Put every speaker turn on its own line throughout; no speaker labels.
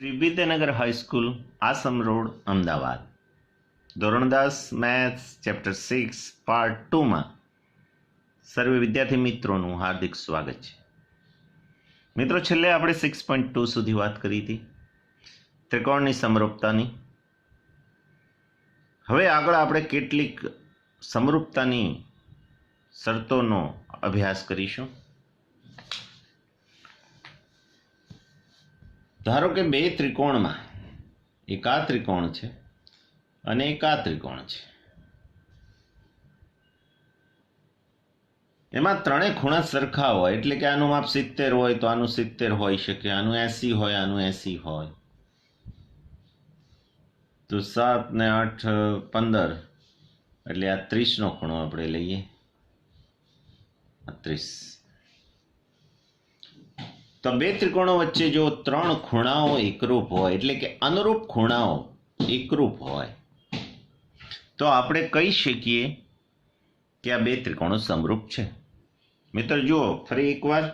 Shri Vidyanagar high school, Ashram road, Ahmedabad. ધોરણ 10 maths chapter 6 part 2માં સર્વે વિદ્યાર્થી મિત્રોનું હાર્દિક સ્વાગત છે. મિત્રો, છેલ્લે આપણે 6.2 સુધી વાત કરી હતી ત્રિકોણની સમરૂપતાની. હવે આગળ આપણે કેટલીક સમરૂપતાની શરતોનો અભ્યાસ કરીશું. ધારો કે બે ત્રિકોણમાં એક આ ત્રિકોણ છે અને એક આ ત્રિકોણ છે. એમાં ત્રણેય ખૂણા સરખા હોય, એટલે કે આનું માપ 70 હોય તો આનું 70 હોઈ શકે, આનું 80 હોય આનું 80 હોય. તો 7 ને 8 15, એટલે આ 30 નો ખૂણો આપણે લઈએ, 30. તો બે ત્રિકોણો વચ્ચે જો ત્રણ ખૂણાઓ એકરૂપ હોય, એટલે કે અનુરૂપ ખૂણાઓ એકરૂપ હોય, તો આપણે કહી શકીએ કે આ બે ત્રિકોણો સમરૂપ છે. મિત્ર જુઓ, ફરી એકવાર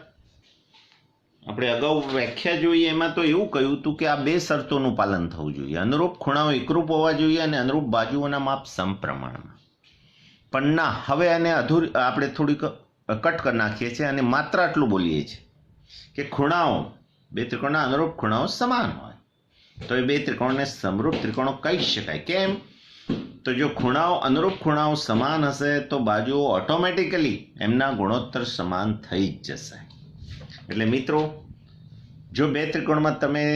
આપણે અગાઉ વ્યાખ્યા જોઈએ એમાં તો એવું કહ્યું હતું કે આ બે શરતોનું પાલન થવું જોઈએ. અનુરૂપ ખૂણાઓ એકરૂપ હોવા જોઈએ અને અનુરૂપ બાજુઓના માપ સમપ્રમાણમાં. પણ ના, હવે આને આપણે થોડીક કટ કરી નાખીએ છીએ અને માત્ર આટલું બોલીએ છીએ કે ખૂણાઓ, બે ત્રિકોણના અનુરૂપ ખૂણાઓ સમાન હોય તો એ બે ત્રિકોણને સમરૂપ ત્રિકોણો કહી શકાય. કેમ? તો જો ખૂણાઓ, અનુરૂપ ખૂણાઓ સમાન હશે તો બાજુઓ ઓટોમેટિકલી એમના ગુણોત્તર સમાન થઈ જ જશે. એટલે મિત્રો, જો બે ત્રિકોણમાં તમે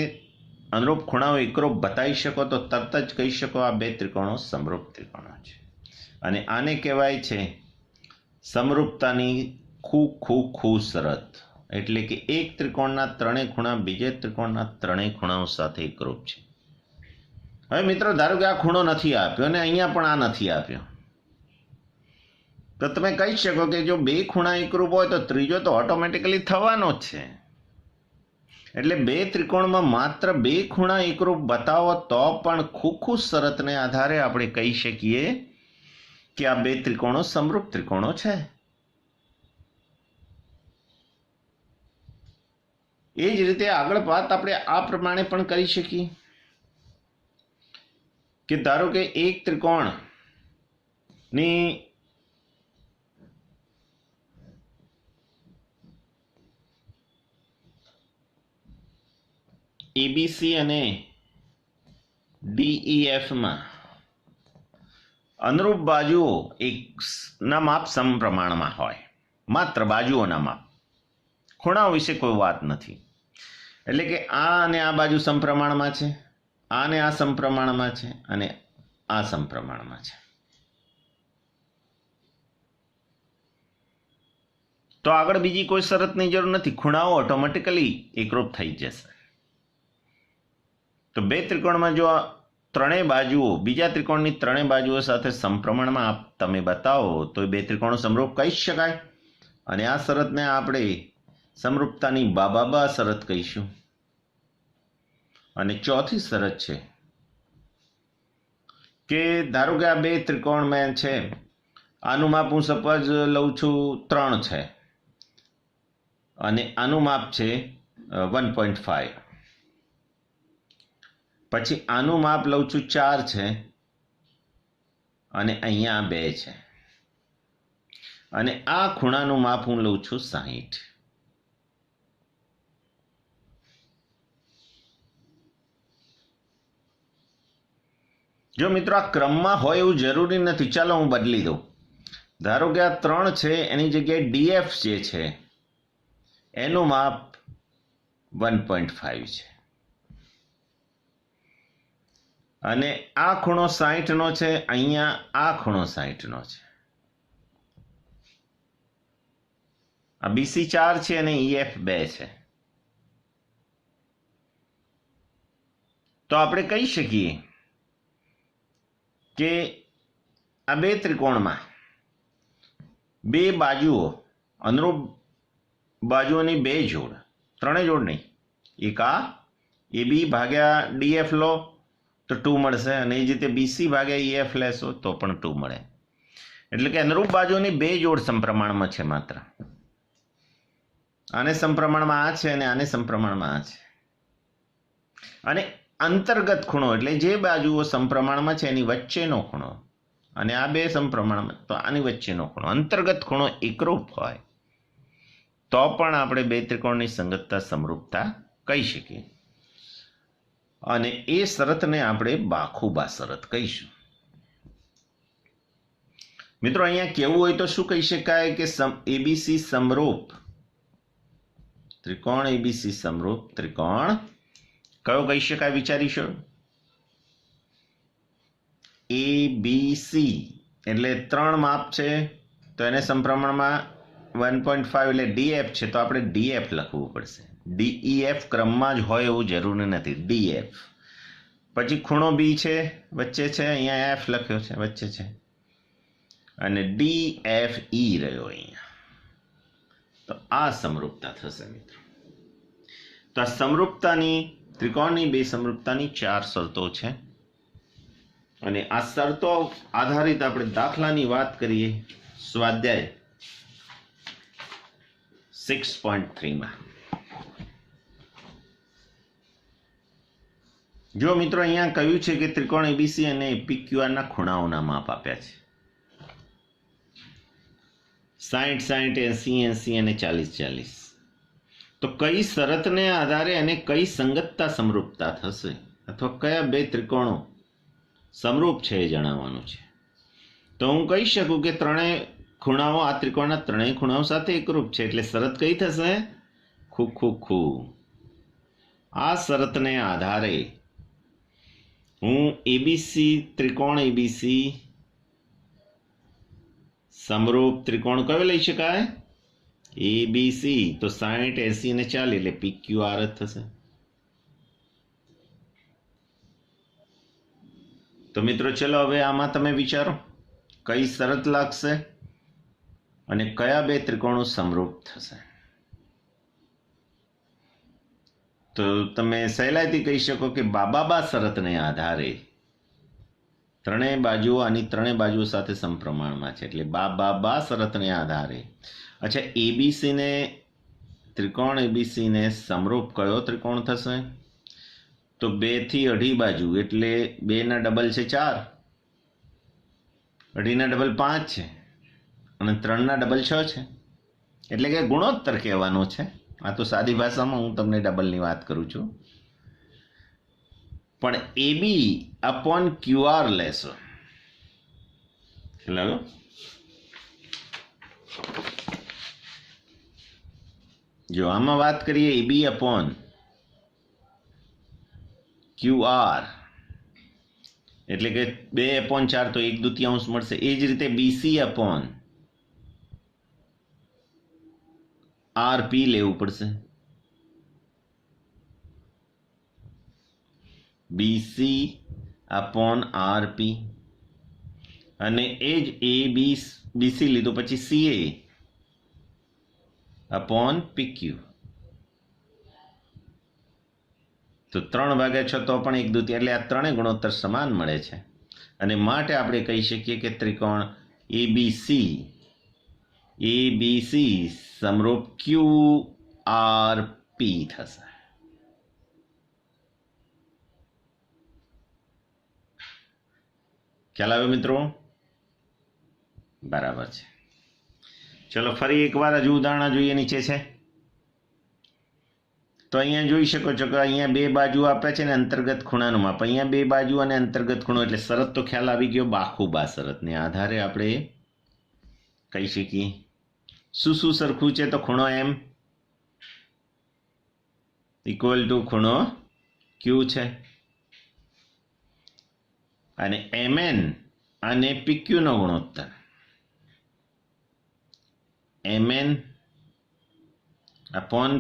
અનુરૂપ ખૂણાઓ એકરૂપ બતાવી શકો તો તરત જ કહી શકો આ બે ત્રિકોણો સમરૂપ ત્રિકોણો છે. અને આને કહેવાય છે સમરૂપતાની ખૂ શરત. એટલે કે એક ત્રિકોણના ત્રણેય ખૂણા બીજે ત્રિકોણના ત્રણેય ખૂણાઓ સાથે એકરૂપ છે. હવે મિત્રો, ધારો કે આ ખૂણો નથી આપ્યો અને અહીંયા પણ આ નથી આપ્યો, તો તમે કહી શકો કે જો બે ખૂણા એકરૂપ હોય તો ત્રીજો તો ઓટોમેટિકલી થવાનો જ છે. એટલે બે ત્રિકોણમાં માત્ર બે ખૂણા એકરૂપ બતાવો તો પણ ખૂ શરતને આધારે આપણે કહી શકીએ કે આ બે ત્રિકોણો સમરૂપ ત્રિકોણો છે. એ જ રીતે આગળ વાત આપણે આ પ્રમાણે પણ કરી શકીએ કે ધારો કે એક ત્રિકોણની એબીસી અને ડીઈએફમાં અનુરૂપ બાજુઓ એકના માપ સમપ્રમાણમાં હોય, માત્ર બાજુઓના માપ, ખૂણાઓ વિશે કોઈ વાત નથી. એટલે કે આ અને આ બાજુ સમપ્રમાણમાં છે, આ ને આ સમપ્રમાણમાં છે અને આ સમપ્રમાણમાં છે. તો આગળ બીજી કોઈ શરતની જરૂર નથી, ખૂણાઓ ઓટોમેટિકલી એકરૂપ થઈ જશે. તો બે ત્રિકોણમાં જો ત્રણેય બાજુઓ બીજા ત્રિકોણની ત્રણેય બાજુઓ સાથે સમપ્રમાણમાં તમે બતાવો તો એ બે ત્રિકોણો સમરૂપ કહી શકાય. અને આ શરતને આપણે સમરૂપતાની બાબા શરત કહીશું. અને ચોથી શરત છે કે ધારો કે આ બે ત્રિકોણમાં છે, આનું માપ હું સપોઝ લઉં છું 3 છે અને આનું માપ છે 1.5. પછી આનું માપ લઉં છું 4 છે અને અહીંયા 2 છે અને આ ખૂણાનું માપ હું લઉં છું 60. જો મિત્રો, આ ક્રમમાં હોય એવું જરૂરી નથી. ચાલો હું બદલી દઉં. ધારો કે આ 3 છે, એની જગ્યાએ ડીએફ જે છે એનું માપ 1.5 છે અને આ ખૂણો 60 નો છે, અહીંયા આ ખૂણો 60 નો છે. આ બીસી 4 છે અને ઈએફ 2 છે. તો આપણે કહી શકીએ કે આ બે ત્રિકોણમાં બે બાજુઓ, અનુરૂપ બાજુઓની બે જોડ, ત્રણેય જોડ નહીં, એક આ એબી ભાગ્યા ડીએફ લો તો 2 મળશે અને એ જ રીતે બીસી ભાગ્યા ઈએફ લેશો તો પણ 2 મળે. એટલે કે અનુરૂપ બાજુઓની બે જોડ સમપ્રમાણમાં છે. માત્ર આને સમપ્રમાણમાં આ છે અને આને સમપ્રમાણમાં આ છે. અને અંતર્ગત ખૂણો એટલે જે બાજુઓ સમપ્રમાણમાં છે એની વચ્ચેનો ખૂણો, અને આ બે સમપ્રમાણમાં તો આની વચ્ચેનો ખૂણો, અંતર્ગત ખૂણો એકરૂપ હોય તો પણ આપણે બે ત્રિકોણની સંગતતા સમરૂપતા કહી શકીએ, અને એ શરતને આપણે બાખુબા શરત કહીશું. મિત્રો, અહીંયા કેવું હોય તો શું કહી શકાય કે એબીસી સમરૂપ ત્રિકોણ, એબીસી સમરૂપ ત્રિકોણ કયો કહી શકાય વિચારીશું? એબીસી એટલે 3 માપ છે તો એને સમપ્રમાણમાં 1.5 એટલે ડીએફ છે તો આપણે ડીએફ લખવું પડશે. ડીઈએફ ક્રમમાં જ હોય એવું જરૂરી નથી, ડીએફ. પછી ખૂણો બી છે વચ્ચે છે, અહીંયા એફ લખ્યો છે વચ્ચે છે, અને ડીએફઈ રહ્યો અહીંયા. તો આ સમરૂપતા થશે મિત્રો. તો આ સમરૂપતાની ત્રિકોણની બે સમરૂપતાની 4 શરતો છે, અને આ શરતો આધારિત આપણે દાખલાની વાત કરીએ સ્વાધ્યાય 6.3 જો મિત્રો અહીંયા કહ્યું છે કે ત્રિકોણ એબીસી અને PQR ના ખૂણાઓના માપ આપ્યા છે 60 60 80 80 અને 40 40. તો કઈ શરતને આધારે અને કઈ સંગતતા સમરૂપતા થશે અથવા કયા બે ત્રિકોણો સમરૂપ છે એ જણાવવાનું છે. તો હું કહી શકું કે ત્રણેય ખૂણાઓ આ ત્રિકોણના ત્રણેય ખૂણાઓ સાથે એકરૂપ છે, એટલે શરત કઈ થશે? ખૂ. આ શરતને આધારે હું એબીસી ત્રિકોણ એબીસી સમરૂપ ત્રિકોણ કયો લઈ શકાય? એબીસી. તો 60 80 અને 40 એટલે PQR જ થશે. તો મિત્રો ચલો હવે આમાં તમે વિચારો કઈ શરત લાગશે અને કયા બે ત્રિકોણો સમરૂપ થશે. તો તમે સહેલાઈથી કહી શકો કે બાબા શરતને આધારે ત્રણેય બાજુઓ આની ત્રણેય બાજુઓ સાથે સમપ્રમાણમાં છે, એટલે બાબા શરતને આધારે અચ્છા એબીસીને ત્રિકોણ એબીસીને સમરૂપ કયો ત્રિકોણ થશે? તો 2 થી 2.5 બાજુ એટલે 2 ના ડબલ છે 4, 2.5 ના ડબલ 5 છે, અને 3 ના ડબલ 6 છે, એટલે કે ગુણોત્તર કહેવાનો છે. આ તો સાદી ભાષામાં હું તમને ડબલની વાત કરું છું. પણ એબી અપોન ક્યુઆર લેશો. ખ્યાલ આવ્યો? જો આમાં વાત કરીએ એબી અપોન QR એટલે કે 2/4 તો 1/2 મળશે. એ જ રીતે BC અપોન RP લેવું પડશે. BC અપોન RP, અને એ જ BC લીધું પછી CA અપોન PQ. તો 3/6 તો પણ 1/2 એટલે આ ત્રણેય ગુણોત્તર સમાન મળે છે, અને માટે આપણે કહી શકીએ કે ત્રિકોણ ABC સમરૂપ QRP થશે. ખ્યાલ આવ્યો મિત્રો? બરાબર છે. ચલો ફરી એકવાર હજુ ઉદાહરણ જોઈએ. નીચે છે તો અહીંયા જોઈ શકો છો કે અહીંયા બે બાજુ આપે છે ને અંતર્ગત ખૂણાનું માપ. અહીંયા બે બાજુ અને અંતર્ગત ખૂણો એટલે શરત તો ખ્યાલ આવી ગયો. બાખુબા શરતને આધારે આપણે કહી શકીએ શું સરખું છે? તો ખૂણો M ઇક્વલ ટુ ખૂણો Q છે, અને MN અને PQ નો ગુણોત્તર MN અપોન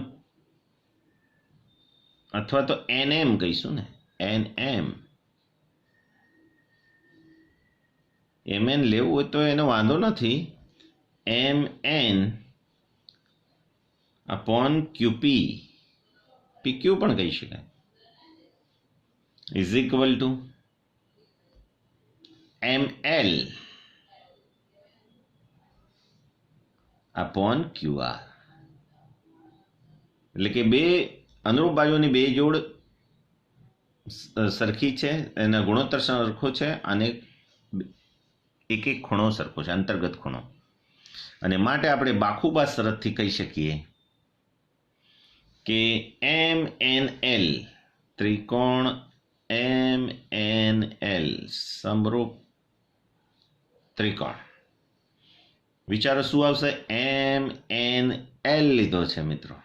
અથવા તો NM કહીશું ને, NM. MN લેવું હોય તો એનો વાંધો નથી. MN અપોન QP, PQ પણ કહી શકાય, is equal to ML upon QR. એટલે કે બે અનુરૂપ બાજુની બે જોડ સરખી છે, એના ગુણોત્તર સરખો છે અને એક એક ખૂણો સરખો છે, અંતર્ગત ખૂણો. અને માટે આપણે બાખુબા શરતથી કહી શકીએ કે MNL ત્રિકોણ MNL સમરૂપ ત્રિકોણ. વિચારો શું આવશે? MNL લીધો છે મિત્રો,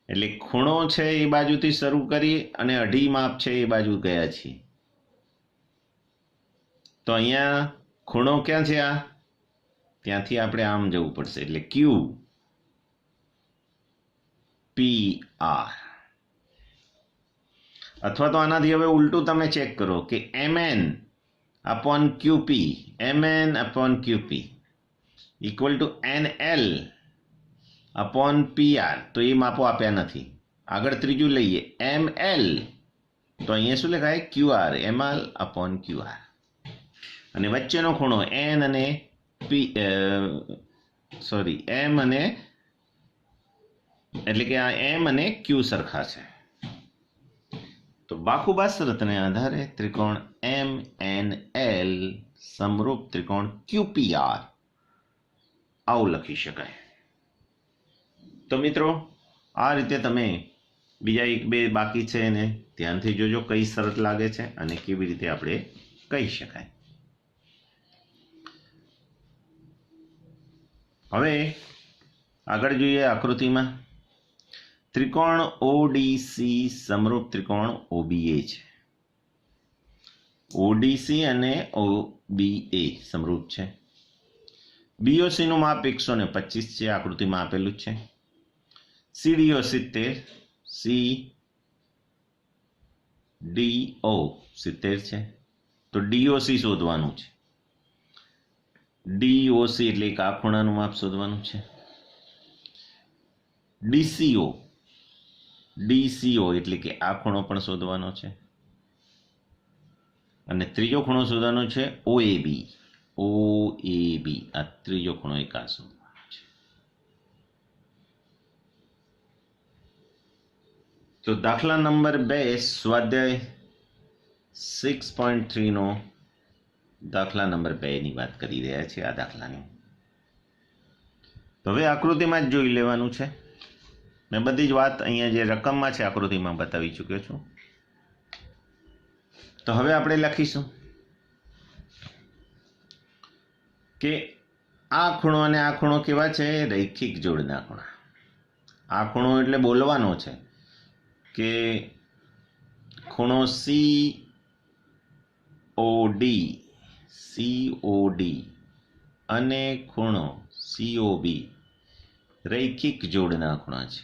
એટલે ખૂણો છે એ બાજુથી શરૂ કરી અને અઢી માપ છે એ બાજુ ગયા છીએ. તો અહીંયા ખૂણો ક્યાં છે? આ ત્યાંથી આપણે આમ જવું પડશે, એટલે QPR. અથવા તો આનાથી હવે ઉલટું તમે ચેક કરો કે MN upon QP, MN upon QP equal to NL upon PR. તો એ માપો આપ્યા નથી. આગળ ત્રીજું લઈએ ML, તો અહીંયા શું લખાય? QR, ML upon QR. અને વચ્ચેનો ખૂણો N અને M અને એટલે કે આ M અને Q સરખા છે. તો બાખુબા શરતને આધારે ત્રિકોણ MNL સમરૂપ ત્રિકોણ QPR આવું લખી શકાય. તો મિત્રો આ રીતે તમે બીજા એક બે બાકી છે એને ધ્યાનથી જોજો કઈ શરત લાગે છે અને કેવી રીતે આપણે કહી શકાય. હવે આગળ જોઈએ આકૃતિમાં. ત્રિકોણ ODC સમરૂપ ત્રિકોણ OBA છે. ODC અને OBA સમરૂપ છે. BOC નું માપ 125 છે, આકૃતિમાં આપેલું છે. CDO 70, CDO 70 છે. તો DOC શોધવાનું છે. DOC એટલે એક આ ખૂણાનું માપ શોધવાનું છે. DCO એટલે કે આ ખૂણો પણ શોધવાનો છે. અને ત્રીજો ખૂણો શોધવાનો છે OAB, આ ત્રીજો ખૂણો એક આ શોધવાનો છે. તો દાખલા નંબર 2 સ્વાધ્યાય 6.3 નો દાખલા નંબર 2 ની વાત કરી રહ્યા છે. આ દાખલાની તો હવે આકૃતિમાં જ જોઈ લેવાનું છે. મેં બધી જ વાત અહીંયા જે રકમમાં છે આકૃતિમાં બતાવી ચૂક્યો છું. તો હવે આપણે લખીશું કે આ ખૂણો અને આ ખૂણો કેવા છે? રૈખિક જોડના ખૂણા. આ ખૂણો એટલે બોલવાનો છે કે ખૂણો COD અને ખૂણો COB રૈખિક જોડના ખૂણા છે.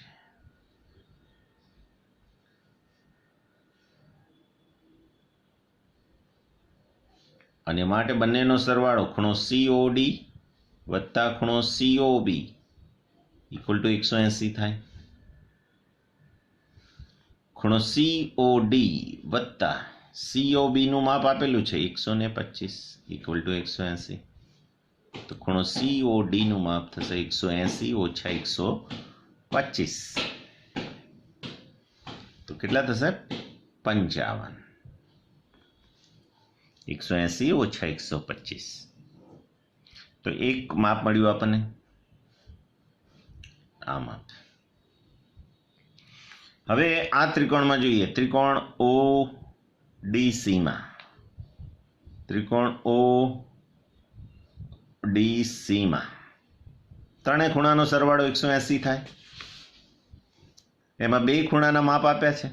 અને માટે બંનેનો સરવાળો ખૂણો COD વત્તા ખૂણો COB ઇક્વલ ટુ 180 થાય. ખૂણો COD વત્તા COB નું માપ આપેલું છે 125 ઇક્વલ ટુ 180. તો ખૂણો COD નું માપ થશે 180 ઓછા 125. તો કેટલા થશે? 55. 180 ઓછા 125. તો એક માપ મળ્યું આપણને, આ માપ. હવે આ ત્રિકોણમાં જોઈએ. ત્રિકોણ ODC માં, ત્રિકોણ ODC માં ત્રણેય ખૂણાનો સરવાળો 180 થાય. એમાં બે ખૂણાના માપ આપ્યા છે.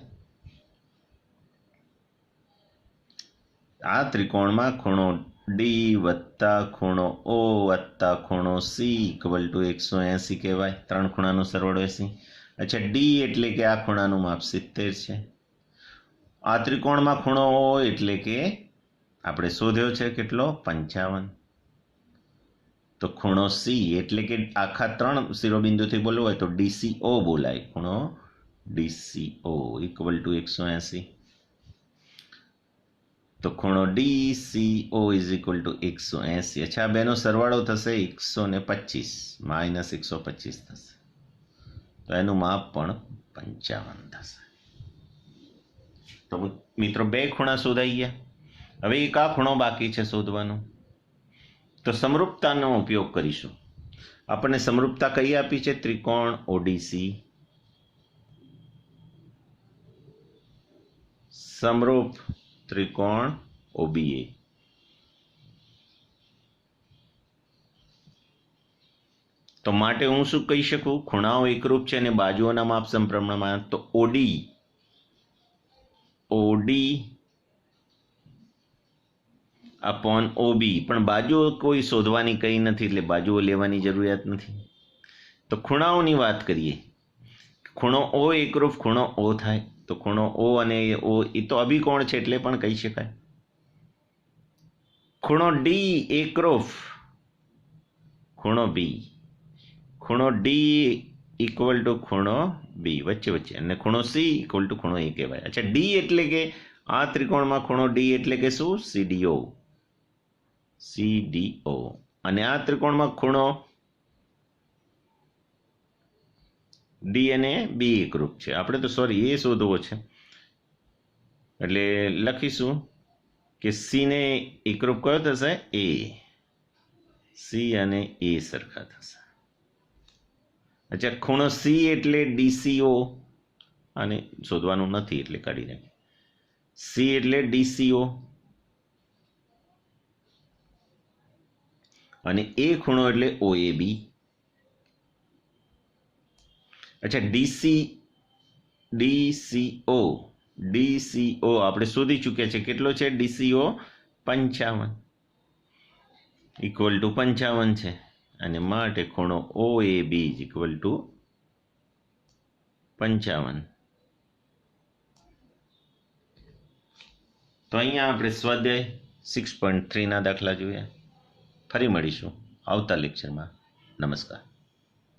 આ ત્રિકોણમાં ખૂણો D વત્તા ખૂણો O વત્તા ખૂણો C ઇક્વલ ટુ 180 કહેવાય. ત્રણ ખૂણાનો સરવાળો 80. અચ્છા, D એટલે કે આ ખૂણાનું માપ 70 છે. આ ત્રિકોણમાં ખૂણો O એટલે કે આપણે શોધ્યો છે કેટલો? 55. તો ખૂણો C એટલે કે આખા ત્રણ શિરોબિંદુથી બોલવું હોય તો DCO બોલાય. ખૂણો DCO ઇક્વલ ટુ 180. તો ખૂણો DCO ઇઝ ઇક્વલ ટુ 180. અચ્છા, આ બેનો સરવાળો થશે 125 માઇનસ 125 થશે. તો એનું માપ પણ 55 થશે. તો મિત્રો 2 ખૂણા શોધાઈ ગયા. હવે એક આ ખૂણો બાકી છે શોધવાનો. તો સમરૂપતાનો ઉપયોગ કરીશું. આપણને સમરૂપતા કઈ આપી છે? ત્રિકોણ ઓડીસી સમરૂપ ત્રિકોણ ઓબીએ. તો માટે હું શું કહી શકું? ખૂણાઓ એકરૂપ છે અને બાજુઓના માપ સમપ્રમાણમાં. તો ઓડી અપોન ઓબી. પણ બાજુઓ કોઈ શોધવાની કંઈ નથી, એટલે બાજુઓ લેવાની જરૂરિયાત નથી. તો ખૂણાઓની વાત કરીએ. ખૂણો ઓ એકરૂપ ખૂણો ઓ થાય. તો ખૂણો ઓ અને ઓ એ તો અભિકોણ છે એટલે પણ કહી શકાય. ખૂણો ડી એકરૂપ ખૂણો બી. ખૂણો ડી ઇક્વલ ટુ ખૂણો બી, વચ્ચે અને ખૂણો સી ઇક્વલ ટુ ખૂણો એ કહેવાય. અચ્છા, ડી એટલે કે આ ત્રિકોણમાં ખૂણો ડી એટલે કે શું? સીડીઓ. અને આ ત્રિકોણમાં ખૂણો ડી અને બી એકરૂપ છે. આપણે તો સોરી એ શોધવો છે, એટલે લખીશું કે સી ને એકરૂપ કયો થશે? એ. સી અને એ સરખા થશે. અચ્છા, ખૂણો સી એટલે ડીસીઓ. આને શોધવાનું નથી એટલે કાઢી નાખીએ. સી એટલે ડીસીઓ અને એ ખૂણો એટલે ઓએબી. અચ્છા, ડીસીઓ આપણે શોધી ચૂક્યા છે. કેટલો છે ડીસીઓ? 55 ઇક્વલ ટુ 55 છે. અને માટે ખૂણો ઓએબી ઇઝ ઇક્વલ ટુ 55. તો અહીંયા આપણે સ્વાધ્યાય 6.3 ના દાખલા જોયા. ફરી મળીશું આવતા લેક્ચરમાં. નમસ્કાર.